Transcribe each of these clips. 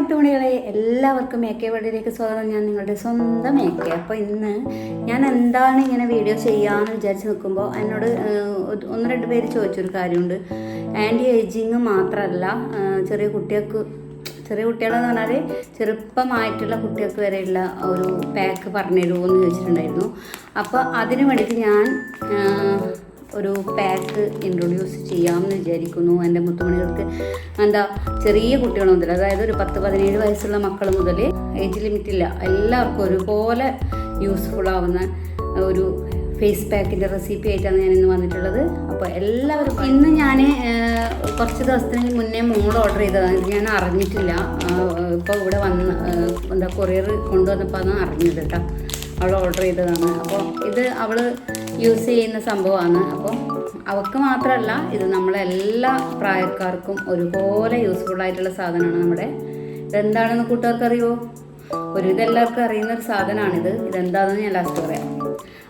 മുത്തുമണികളെ, എല്ലാവർക്കും മേക്കെ വേൾഡിലേക്ക് സ്വാഗതം. ഞാൻ നിങ്ങളുടെ സ്വന്തം മേക്കെ. അപ്പോൾ ഇന്ന് ഞാൻ എന്താണ് ഇങ്ങനെ വീഡിയോ ചെയ്യാമെന്ന് വിചാരിച്ച് നിൽക്കുമ്പോൾ എന്നോട് ഒന്ന് രണ്ട് പേര് ചോദിച്ചൊരു കാര്യമുണ്ട്. ആൻറ്റി ഏജിങ് മാത്രമല്ല, ചെറിയ കുട്ടികളെന്ന് പറഞ്ഞാൽ ചെറുപ്പമായിട്ടുള്ള കുട്ടികൾക്ക് വരെയുള്ള ഒരു പാക്ക് പറഞ്ഞു തരുമോ എന്ന് ചോദിച്ചിട്ടുണ്ടായിരുന്നു. അപ്പോൾ അതിന് വേണ്ടിയിട്ട് ഞാൻ ഒരു പാക്ക് ഇൻട്രൊഡ്യൂസ് ചെയ്യാമെന്ന് വിചാരിക്കുന്നു. എൻ്റെ മുത്തുമണികൾക്ക് ചെറിയ കുട്ടികൾ മുതൽ, അതായത് ഒരു 10-17 വയസ്സുള്ള മക്കൾ മുതൽ, ഏജ് ലിമിറ്റില്ല, എല്ലാവർക്കും ഒരുപോലെ യൂസ്ഫുൾ ആവുന്ന ഒരു ഫേസ് പാക്കിൻ്റെ റെസിപ്പി ആയിട്ടാണ് ഞാൻ ഇന്ന് വന്നിട്ടുള്ളത്. അപ്പോൾ എല്ലാവർക്കും ഇന്ന് ഞാൻ കുറച്ച് ദിവസത്തിന് മുന്നേ മോൾ ഓർഡർ ചെയ്തതാണ്. ഇത് ഞാൻ അറിഞ്ഞിട്ടില്ല. ഇപ്പോൾ ഇവിടെ വന്ന് കൊറിയർ കൊണ്ടുവന്നപ്പോൾ ആണ് അറിഞ്ഞത് കേട്ടോ. അവൾ ഓർഡർ ചെയ്തതാണ്. അപ്പോൾ ഇത് അവൾ യൂസ് ചെയ്യുന്ന സംഭവമാണ്. അപ്പോൾ അവൾക്ക് മാത്രമല്ല, ഇത് നമ്മളെല്ലാ പ്രായക്കാർക്കും ഒരുപോലെ യൂസ്ഫുൾ ആയിട്ടുള്ള സാധനമാണ്. ഇതെന്താണെന്ന് കൂട്ടുകാർക്ക് അറിയുമോ? ഇതെല്ലാവർക്കും അറിയുന്ന ഒരു സാധനമാണിത്. ഇതെന്താണെന്ന് ഞാൻ ലാസ്റ്റ് പറയാം.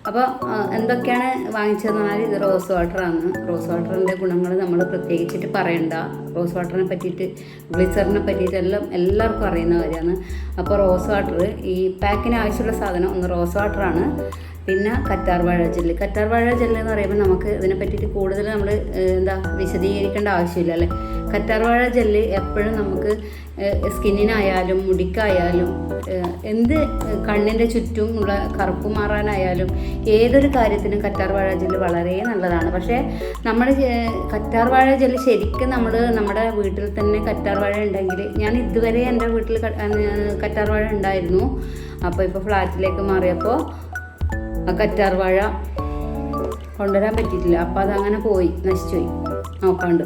അപ്പോൾ എന്തൊക്കെയാണ് വാങ്ങിച്ചതെന്ന് പറഞ്ഞാൽ, ഇത് റോസ് വാട്ടറാണ്. റോസ് വാട്ടറിൻ്റെ ഗുണങ്ങൾ നമ്മൾ പ്രത്യേകിച്ചിട്ട് പറയണ്ട. റോസ് വാട്ടറിനെ പറ്റിയിട്ട്, ഗ്ലിസറിനെ പറ്റിയിട്ട് എല്ലാവർക്കും അറിയുന്ന കാര്യമാണ്. അപ്പോൾ റോസ് വാട്ടർ, ഈ പാക്കിന് ആവശ്യമുള്ള സാധനം ഒന്ന് റോസ് വാട്ടറാണ്. പിന്നെ കറ്റാർവാഴ ജെല്ല്. കറ്റാർവാഴ ജെല്ല് എന്ന് പറയുമ്പോൾ നമുക്ക് ഇതിനെ പറ്റിയിട്ട് കൂടുതൽ നമ്മൾ വിശദീകരിക്കേണ്ട ആവശ്യമില്ല അല്ലേ. കറ്റാർവാഴ ജെല്ല് എപ്പോഴും നമുക്ക് സ്കിന്നിനായാലും മുടിക്കായാലും എന്ത് കണ്ണിൻ്റെ ചുറ്റും ഉള്ള കറുപ്പ് മാറാനായാലും ഏതൊരു കാര്യത്തിനും കറ്റാർവാഴ ജെല്ല് വളരെ നല്ലതാണ്. പക്ഷേ നമ്മൾ കറ്റാർവാഴ ജെല്ല് ശരിക്കും നമ്മുടെ വീട്ടിൽ തന്നെ കറ്റാർവാഴ ഉണ്ടെങ്കിൽ, ഞാൻ ഇതുവരെ എൻ്റെ വീട്ടിൽ കറ്റാർവാഴ ഉണ്ടായിരുന്നു. അപ്പോൾ ഇപ്പോൾ ഫ്ലാറ്റിലേക്ക് മാറിയപ്പോൾ കറ്റാർവാഴ കൊണ്ടുവരാൻ പറ്റിയിട്ടില്ല. അപ്പോൾ അതങ്ങനെ നശിച്ചുപോയി നോക്കാണ്ട്.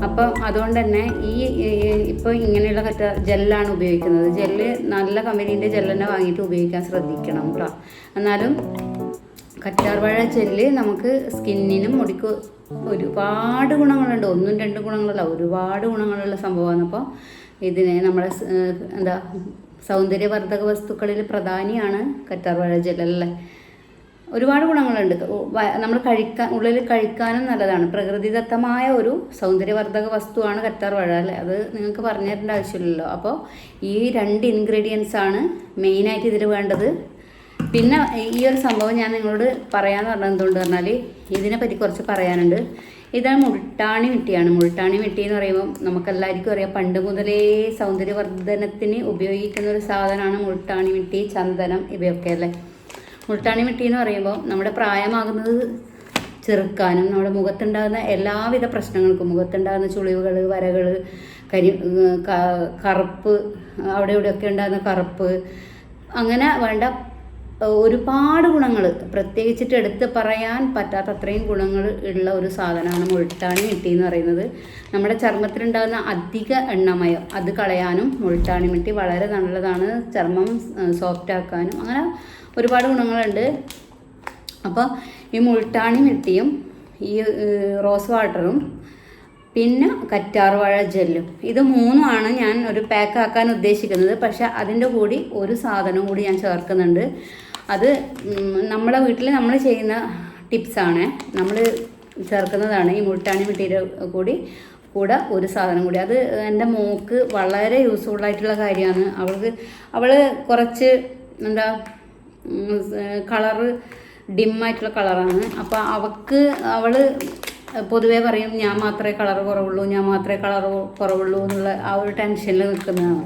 അപ്പം അതുകൊണ്ട് തന്നെ ഇപ്പോൾ ഇങ്ങനെയുള്ള ജെല്ലാണ് ഉപയോഗിക്കുന്നത്. ജെല്ല് നല്ല കമ്പനീൻ്റെ ജെല്ല് തന്നെ വാങ്ങിയിട്ട് ഉപയോഗിക്കാൻ ശ്രദ്ധിക്കണം കേട്ടോ. എന്നാലും കറ്റാർവാഴ ജെല്ല് നമുക്ക് സ്കിന്നിനും മുടിക്കും ഒരുപാട് ഗുണങ്ങളുണ്ട്. 1-2 ഗുണങ്ങളല്ല, ഒരുപാട് ഗുണങ്ങളുള്ള സംഭവമാണ്. അപ്പോൾ ഇതിനെ നമ്മുടെ സൗന്ദര്യവർദ്ധക വസ്തുക്കളിൽ പ്രധാനിയാണ് കറ്റാർവാഴ ജെല്ലല്ലേ. ഒരുപാട് ഗുണങ്ങളുണ്ട്. നമ്മൾ ഉള്ളിൽ കഴിക്കാനും നല്ലതാണ്. പ്രകൃതിദത്തമായ ഒരു സൗന്ദര്യവർദ്ധക വസ്തുവാണ് കറ്റാർവാഴ അല്ലേ. അത് നിങ്ങൾക്ക് പറഞ്ഞു തരേണ്ട ആവശ്യമില്ലല്ലോ. അപ്പോൾ ഈ 2 ഇൻഗ്രീഡിയൻസ് ആണ് മെയിനായിട്ട് ഇതിൽ വേണ്ടത്. പിന്നെ ഈ ഒരു സംഭവം ഞാൻ നിങ്ങളോട് പറയാമെന്ന് പറഞ്ഞത് എന്തുകൊണ്ട് പറഞ്ഞാൽ, ഇതിനെപ്പറ്റി കുറച്ച് പറയാനുണ്ട്. ഇതാണ് മുൾട്ടാണി മിട്ടിയാണ്. മുൾട്ടാണി മിട്ടി എന്ന് പറയുമ്പോൾ നമുക്കെല്ലാവർക്കും അറിയാം, പണ്ട് മുതലേ സൗന്ദര്യവർദ്ധനത്തിന് ഉപയോഗിക്കുന്ന ഒരു സാധനമാണ് മുൾട്ടാണി മിട്ടി, ചന്ദനം, ഇവയൊക്കെ അല്ലേ. മുൾട്ടാണി മിട്ടി എന്ന് പറയുമ്പോൾ നമ്മുടെ പ്രായമാകുന്നത് ചെറുക്കാനും നമ്മുടെ മുഖത്തുണ്ടാകുന്ന എല്ലാവിധ പ്രശ്നങ്ങൾക്കും, മുഖത്തുണ്ടാകുന്ന ചുളിവുകൾ, വരകൾ, കറുപ്പ്, അവിടെ ഇവിടെയൊക്കെ ഉണ്ടാകുന്ന കറുപ്പ്, അങ്ങനെ വേണ്ട ഒരുപാട് ഗുണങ്ങൾ, പ്രത്യേകിച്ചിട്ട് എടുത്ത് പറയാൻ പറ്റാത്ത അത്രയും ഗുണങ്ങൾ ഉള്ള ഒരു സാധനമാണ് മുൾട്ടാണി മിട്ടി എന്ന് പറയുന്നത്. നമ്മുടെ ചർമ്മത്തിലുണ്ടാകുന്ന അധിക എണ്ണമയം അത് കളയാനും മുൾട്ടാണി മിട്ടി വളരെ നല്ലതാണ്. ചർമ്മം സോഫ്റ്റ് ആക്കാനും അങ്ങനെ ഒരുപാട് ഗുണങ്ങളുണ്ട്. അപ്പോൾ ഈ മുൾട്ടാണി മിട്ടിയും ഈ റോസ് വാട്ടറും പിന്നെ കറ്റാർവാഴ ജെല്ലും, ഇത് 3ആണ് ഞാൻ ഒരു പാക്ക് ആക്കാൻ ഉദ്ദേശിക്കുന്നത്. പക്ഷെ അതിൻ്റെ കൂടി ഒരു സാധനം കൂടി ഞാൻ ചേർക്കുന്നുണ്ട്. അത് നമ്മളെ വീട്ടിൽ നമ്മൾ ചെയ്യുന്ന ടിപ്സാണ്, നമ്മൾ ചേർക്കുന്നതാണ്. ഈ മുൾട്ടാണി മിട്ടിയുടെ കൂടെ ഒരു സാധനം കൂടി. അത് എൻ്റെ മോൾക്ക് വളരെ യൂസ്ഫുള്ളായിട്ടുള്ള കാര്യമാണ്. അവൾ കുറച്ച് കളറ് ഡിമ്മായിട്ടുള്ള കളറാണ്. അപ്പോൾ അവൾ പൊതുവേ പറയും, ഞാൻ മാത്രമേ കളറ് കുറവുള്ളൂ എന്നുള്ള ആ ഒരു ടെൻഷനിൽ നിൽക്കുന്നതാണ്.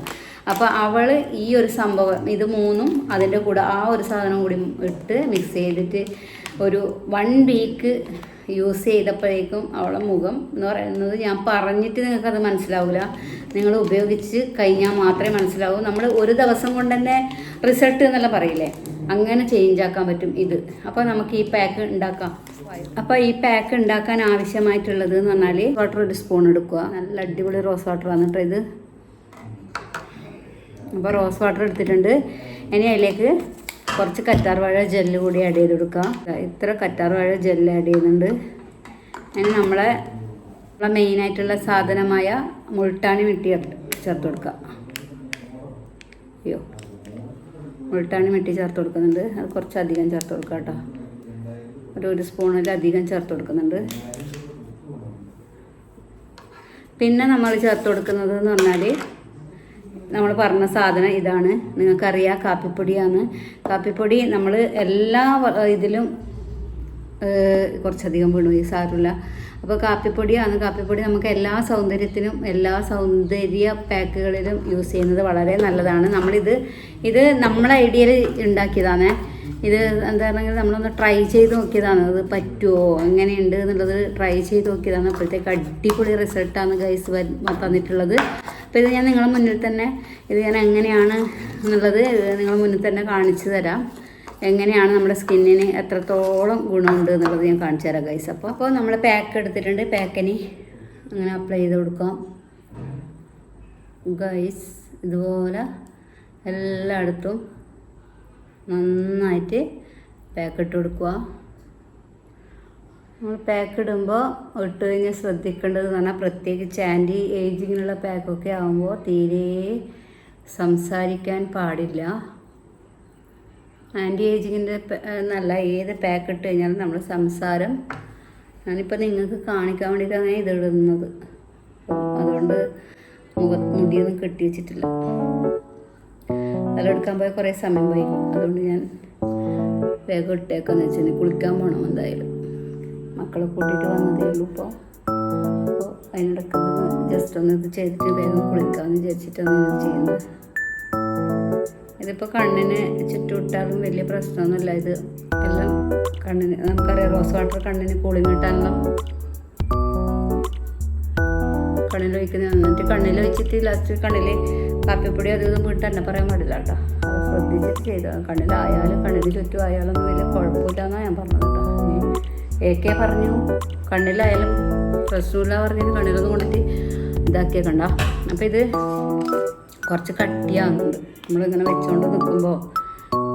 അപ്പോൾ അവൾ ഈ ഒരു സംഭവം, ഇത് 3ഉം അതിൻ്റെ കൂടെ ആ ഒരു സാധനം കൂടി ഇട്ട് മിക്സ് ചെയ്തിട്ട് ഒരു 1 വീക്ക് യൂസ് ചെയ്തപ്പോഴേക്കും അവളെ മുഖം എന്ന് പറയുന്നത്, ഞാൻ പറഞ്ഞിട്ട് നിങ്ങൾക്കത് മനസ്സിലാവില്ല, നിങ്ങൾ ഉപയോഗിച്ച് കഴിഞ്ഞാൽ മാത്രമേ മനസ്സിലാവൂ. നമ്മൾ ഒരു ദിവസം കൊണ്ട് തന്നെ റിസൾട്ട് എന്നല്ല പറയില്ലേ, അങ്ങനെ ചേഞ്ച് ആക്കാൻ പറ്റും ഇത്. അപ്പോൾ നമുക്ക് ഈ പാക്ക് ഉണ്ടാക്കാം. അപ്പോൾ ഈ പാക്ക് ഉണ്ടാക്കാൻ ആവശ്യമായിട്ടുള്ളത് എന്ന് പറഞ്ഞാൽ, വാട്ടർ 1 സ്പൂൺ എടുക്കുക. നല്ല അടിപൊളി റോസ് വാട്ടറാണ് കേട്ടോ ഇത്. അപ്പോൾ റോസ് വാട്ടർ എടുത്തിട്ടുണ്ട്. ഇനി അതിലേക്ക് കുറച്ച് കറ്റാർവാഴ ജെല്ല് കൂടി ആഡ് ചെയ്ത് കൊടുക്കുക. ഇത്ര കറ്റാർവാഴ ജെല്ല് ആഡ് ചെയ്യുന്നുണ്ട്. ഇനി നമ്മളെ മെയിനായിട്ടുള്ള സാധനമായ മുൾട്ടാണി മിട്ടി ചേർത്ത് കൊടുക്കുക. മുൾട്ടാണി മിട്ടി ചേർത്ത് കൊടുക്കുന്നുണ്ട്. അത് കുറച്ചധികം ചേർത്ത് കൊടുക്കുക കേട്ടോ. ഒരു 1 സ്പൂണിലധികം ചേർത്ത് കൊടുക്കുന്നുണ്ട്. പിന്നെ നമ്മൾ ചേർത്ത് കൊടുക്കുന്നത് എന്ന് പറഞ്ഞാൽ നമ്മൾ പറഞ്ഞ സാധനം ഇതാണ്. നിങ്ങൾക്കറിയാം കാപ്പിപ്പൊടിയാണ്. കാപ്പിപ്പൊടി നമ്മൾ എല്ലാ ഇതിലും കുറച്ചധികം വീണു സാരമില്ല. അപ്പോൾ കാപ്പിപ്പൊടിയാണ്. കാപ്പിപ്പൊടി നമുക്ക് എല്ലാ സൗന്ദര്യത്തിനും എല്ലാ സൗന്ദര്യ പാക്കുകളിലും യൂസ് ചെയ്യുന്നത് വളരെ നല്ലതാണ്. ഇത് നമ്മളെ ഐഡിയയിൽ ഉണ്ടാക്കിയതാണ്. ഇത് എന്താ പറഞ്ഞാൽ നമ്മളൊന്ന് ട്രൈ ചെയ്ത് നോക്കിയതാണ്. അത് പറ്റുമോ എങ്ങനെയുണ്ട് എന്നുള്ളത് ട്രൈ ചെയ്ത് നോക്കിയതാണ്. അപ്പോഴത്തേക്ക് അടിപൊളി റിസൾട്ടാണ് ഗൈസ് തന്നിട്ടുള്ളത്. അപ്പോൾ ഇത് ഞാൻ നിങ്ങളുടെ മുന്നിൽ തന്നെ ഇത് ഞാൻ എങ്ങനെയാണ് എന്നുള്ളത് നിങ്ങളുടെ മുന്നിൽ തന്നെ കാണിച്ചു തരാം. എങ്ങനെയാണ് നമ്മുടെ സ്കിന്നിന് എത്രത്തോളം ഗുണമുണ്ട് എന്നുള്ളത് ഞാൻ കാണിച്ചു തരാം ഗൈസ്. അപ്പോൾ നമ്മൾ പാക്ക് എടുത്തിട്ടുണ്ട്. പാക്കിന് അങ്ങനെ അപ്ലൈ ചെയ്ത് കൊടുക്കാം ഗൈസ്. ഇതുപോലെ എല്ലായിടത്തും നന്നായിട്ട് പാക്ക് ഇട്ട് കൊടുക്കുക. നമ്മൾ പാക്ക് ഇടുമ്പോൾ ഇട്ട് കഴിഞ്ഞാൽ ശ്രദ്ധിക്കേണ്ടത് എന്ന് പറഞ്ഞാൽ പ്രത്യേകിച്ച് ആൻറ്റി ഏജിങ്ങിനുള്ള പാക്കൊക്കെ ആകുമ്പോൾ തീരെ സംസാരിക്കാൻ പാടില്ല. ആൻറ്റി ഏജിങ്ങിൻ്റെ നല്ല ഏത് പാക്ക് ഇട്ട് കഴിഞ്ഞാലും നമ്മൾ സംസാരം, ഞാനിപ്പോൾ നിങ്ങൾക്ക് കാണിക്കാൻ വേണ്ടിയിട്ടാണ് ഇത് ഇടുന്നത്. അതുകൊണ്ട് മുടിയൊന്നും കെട്ടി വെച്ചിട്ടില്ല. അതെടുക്കാൻ പോയ കുറേ സമയം പോയി. അതുകൊണ്ട് ഞാൻ വേഗം ഇട്ടേക്കാന്ന് വെച്ചാൽ കുളിക്കാൻ പോകണം. എന്തായാലും മക്കളെ കൂട്ടിയിട്ട് വന്നതേ ഉള്ളൂ. അപ്പോൾ അതിനിടയ്ക്ക് ജസ്റ്റ് ഒന്ന് ഇത് ചെയ്തിട്ട് വേഗം കുളിക്കാമെന്ന് വിചാരിച്ചിട്ടാണ് ഇത് ചെയ്യുന്നത്. ഇതിപ്പോൾ കണ്ണിന് ചുറ്റുവിട്ടാലും വലിയ പ്രശ്നമൊന്നുമില്ല. ഇത് എല്ലാം കണ്ണിന് നമുക്കറിയാം റോസ് വാട്ടർ കണ്ണിന് കൂളിങ് കിട്ടാനുള്ള കണ്ണിൽ ഒഴിക്കുന്നത്. എന്നിട്ട് കണ്ണിൽ ഒഴിച്ചിട്ട് ലാസ്റ്റ് കണ്ണിൽ കാപ്പിപ്പൊടി അതൊന്നും വീട്ടിൽ തന്നെ പറയാൻ പാടില്ല കേട്ടോ. അത് ശ്രദ്ധിച്ചിട്ട് ചെയ്താൽ കണ്ണിലായാലും കണ്ണിന് ചുറ്റും ആയാലൊന്നും വലിയ കുഴപ്പമില്ലാന്നാണ് ഞാൻ പറഞ്ഞത് കേട്ടോ. പറഞ്ഞു കണ്ണിലായാലും പ്രശ്നമില്ല പറഞ്ഞിട്ട് കണ്ണിലൊന്നും കൊണ്ടിട്ട് ഇതാക്കിയേക്കണ്ട. അപ്പോൾ ഇത് കുറച്ച് കട്ടിയാകുന്നുണ്ട്. നമ്മളിങ്ങനെ വെച്ചുകൊണ്ട് നിൽക്കുമ്പോൾ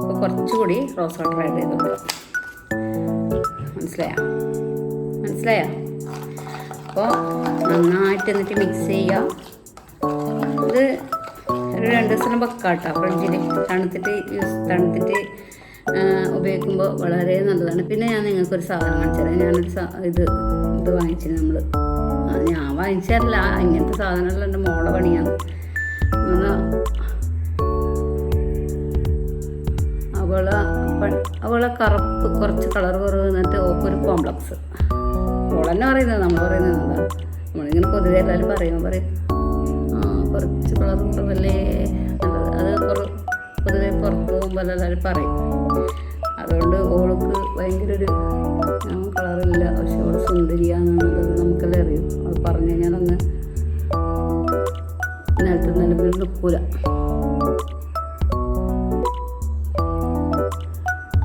അപ്പോൾ കുറച്ചുകൂടി റോസ് വാട്ടർ ആഡ് ചെയ്ത് കൊടുക്കാം. മനസ്സിലായോ? അപ്പോൾ നന്നായിട്ട് എന്നിട്ട് മിക്സ് ചെയ്യുക. ഇത് ഒരു 2 ദിവസം വെക്കാം കേട്ടോ ഫ്രിഡ്ജിൽ. തണുത്തിട്ട് ഉപയോഗിക്കുമ്പോൾ വളരെ നല്ലതാണ്. പിന്നെ ഞാൻ നിങ്ങൾക്കൊരു സാധനം കാണിച്ചു തരാം. ഞാനൊരു ഇത് വാങ്ങിച്ചു. ഞാൻ വാങ്ങിച്ചതല്ല, ഇങ്ങനത്തെ സാധനമല്ല എൻ്റെ മോളെ പണിയാണ്. അവളെ കറുപ്പ് കുറച്ച് കളർ കുറവ് എന്നിട്ട് ഓക്കൊരു കോംപ്ലക്സ്. അവളെന്നെ പറയുന്നത്, നമ്മൾ പറയുന്നത് എന്താ, നമ്മളിങ്ങനെ പൊതുവെ എല്ലാവരും പറയും കുറച്ച് കളർ കുറവല്ലേ നല്ലത്. അത് പൊതുവെ പുറത്ത് പോകുമ്പോൾ എല്ലാവരും പറയും. അതുകൊണ്ട് ഓൾക്ക് ഭയങ്കര ഒരു കളറില്ല, പക്ഷെ അവൾ സുന്ദരിയാണെന്നുള്ളത് നമുക്കെല്ലാം അറിയും. അത് പറഞ്ഞു കഴിഞ്ഞാൽ അന്ന് നിലവിൽ നിൽക്കൂല.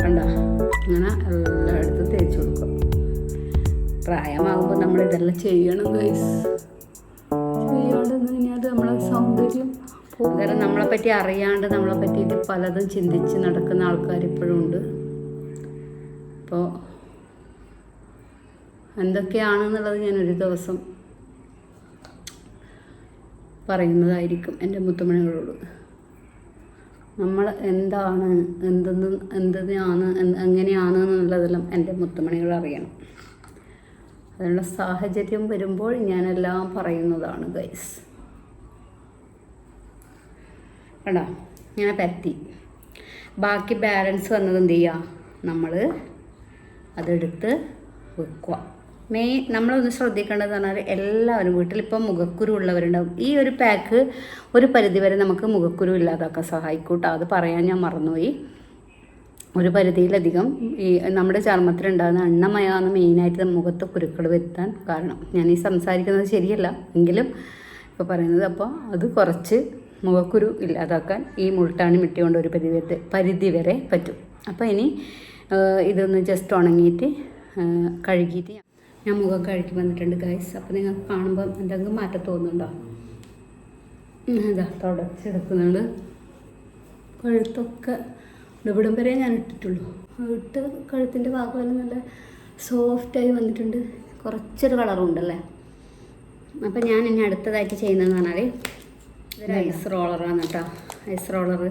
കണ്ട അങ്ങനെ എല്ലായിടത്തും തേച്ച് കൊടുക്കും. പ്രായമാകുമ്പോൾ നമ്മളിതെല്ലാം ചെയ്യണം ഗൈസ്. ചെയ്യാണ്ടെന്ന് കഴിഞ്ഞാൽ അത് നമ്മളെ സൗന്ദര്യം കാരണം നമ്മളെപ്പറ്റി അറിയാണ്ട് നമ്മളെ പറ്റിയിട്ട് പലതും ചിന്തിച്ച് നടക്കുന്ന ആൾക്കാർ ഇപ്പോഴും ഉണ്ട്. അപ്പോൾ എന്തൊക്കെയാണെന്നുള്ളത് ഞാനൊരു ദിവസം പറയുന്നതായിരിക്കും എൻ്റെ മുത്തുമണികളോട്. നമ്മൾ എന്താണ് എന്തിനാണ് എങ്ങനെയാണ് എന്നുള്ളതെല്ലാം എൻ്റെ മുത്തുമണികൾ അറിയണം. അതിനുള്ള സാഹചര്യം വരുമ്പോൾ ഞാനെല്ലാം പറയുന്നതാണ് ഗൈസ്. കണ്ടോ ഇങ്ങനെ പറ്റി ബാക്കി ബാലൻസ് വന്നത് എന്ത് ചെയ്യുക, നമ്മൾ അതെടുത്ത് വെക്കുക. നമ്മളൊന്ന് ശ്രദ്ധിക്കേണ്ടത് പറഞ്ഞാൽ എല്ലാവരും വീട്ടിലിപ്പം മുഖക്കുരു ഉള്ളവരുണ്ടാവും. ഈ ഒരു പാക്ക് ഒരു പരിധിവരെ നമുക്ക് മുഖക്കുരു ഇല്ലാതാക്കാൻ സഹായിക്കൂട്ടോ. അത് പറയാൻ ഞാൻ മറന്നുപോയി. ഒരു പരിധിയിലധികം ഈ നമ്മുടെ ചർമ്മത്തിലുണ്ടാകുന്ന എണ്ണമയാണ് മെയിനായിട്ട് മുഖത്ത് കുരുക്കൾ വരുത്താൻ കാരണം. ഞാൻ ഈ സംസാരിക്കുന്നത് ശരിയല്ല എങ്കിലും ഇപ്പോൾ പറയുന്നത്. അപ്പോൾ അത് കുറച്ച് മുഖക്കുരു ഇല്ലാതാക്കാൻ ഈ മുൾട്ടാണി മിട്ടി കൊണ്ട് ഒരു പരിധി വരെ പറ്റും. അപ്പോൾ ഇനി ഇതൊന്ന് ജസ്റ്റ് ഉണങ്ങിയിട്ട് കഴുകിയിട്ട് ഞാൻ മുഖം കഴുകി വന്നിട്ടുണ്ട് ഗൈസ്. അപ്പോൾ നിങ്ങൾക്ക് കാണുമ്പോൾ എന്തെങ്കിലും മാറ്റം തോന്നുന്നുണ്ടോ? ഇതാ തുടച്ചെടുക്കുന്നുണ്ട്. കഴുത്തൊക്കെ ഇവിടം വരെ ഞാൻ ഇട്ടിട്ടുള്ളൂ. ഇട്ട് കഴുത്തിൻ്റെ ഭാഗമെല്ലാം നല്ല സോഫ്റ്റായി വന്നിട്ടുണ്ട്. കുറച്ചൊരു കളറുണ്ടല്ലേ. അപ്പം ഞാൻ ഇനി അടുത്തതായിട്ട് ചെയ്യുന്നതെന്ന് പറഞ്ഞാൽ ഇതൊരു ഐസ് റോളറാണ് കേട്ടോ. ഐസ് റോളർ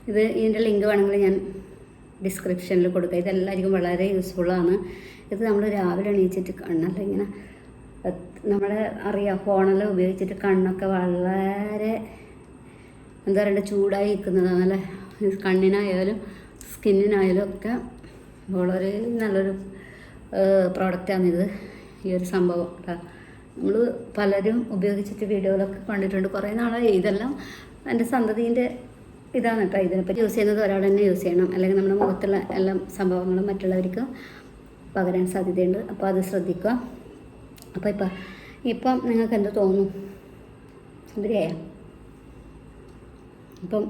ഇതിൻ്റെ ലിങ്ക് വേണമെങ്കിൽ ഞാൻ ഡിസ്ക്രിപ്ഷനിൽ കൊടുക്കുക. ഇതെല്ലാവർക്കും വളരെ യൂസ്ഫുള്ളാണ്. ഇത് നമ്മൾ രാവിലെ എണീച്ചിട്ട് കണ്ണല്ല ഇങ്ങനെ നമ്മളെ അറിയാം ഫോണെല്ലാം ഉപയോഗിച്ചിട്ട് കണ്ണൊക്കെ വളരെ എന്താ പറയുക ചൂടായി നിൽക്കുന്നതാണ്. നല്ല കണ്ണിനായാലും സ്കിന്നിനായാലും ഒക്കെ വളരെ നല്ലൊരു പ്രോഡക്റ്റാണിത്. ഈ ഒരു സംഭവം നമ്മൾ പലരും ഉപയോഗിച്ചിട്ട് വീഡിയോയിലൊക്കെ കണ്ടിട്ടുണ്ട്. കുറേ നാളായി. ഇതെല്ലാം എൻ്റെ സന്തതിൻ്റെ ഇതാണ് കേട്ടോ. ഇതിനെപ്പറ്റി യൂസ് ചെയ്യുന്നത് ഒരാൾ തന്നെ യൂസ് ചെയ്യണം, അല്ലെങ്കിൽ നമ്മുടെ മുഖത്തുള്ള എല്ലാ സംഭവങ്ങളും മറ്റുള്ളവർക്ക് പകരാൻ സാധ്യതയുണ്ട്. അപ്പോൾ അത് ശ്രദ്ധിക്കുക. അപ്പോൾ ഇപ്പം നിങ്ങൾക്ക് എന്ത് തോന്നുന്നു? സുന്ദരിയായ ഇപ്പം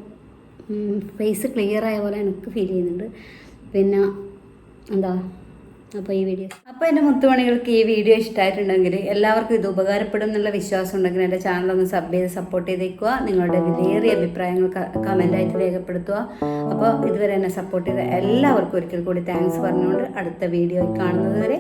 ഫേസ് ക്ലിയർ ആയ പോലെ എനിക്ക് ഫീൽ ചെയ്യുന്നുണ്ട്. പിന്നെ എന്താ, അപ്പോൾ ഈ വീഡിയോ എൻ്റെ മുത്തുമണികൾക്ക് ഈ വീഡിയോ ഇഷ്ടമായിട്ടുണ്ടെങ്കിൽ എല്ലാവർക്കും ഇത് ഉപകാരപ്പെടും എന്നുള്ള വിശ്വാസം ഉണ്ടെങ്കിൽ എൻ്റെ ചാനലൊന്ന് സബ് ചെയ്ത് സപ്പോർട്ട് ചെയ്തേക്കുക. നിങ്ങളുടെ വിലയേറിയ അഭിപ്രായങ്ങൾ കമൻ്റായിട്ട് രേഖപ്പെടുത്തുക. അപ്പോൾ ഇതുവരെ എന്നെ സപ്പോർട്ട് ചെയ്ത എല്ലാവർക്കും ഒരിക്കൽ കൂടി താങ്ക്സ് പറഞ്ഞുകൊണ്ട് അടുത്ത വീഡിയോയിൽ കാണുന്നത് വരെ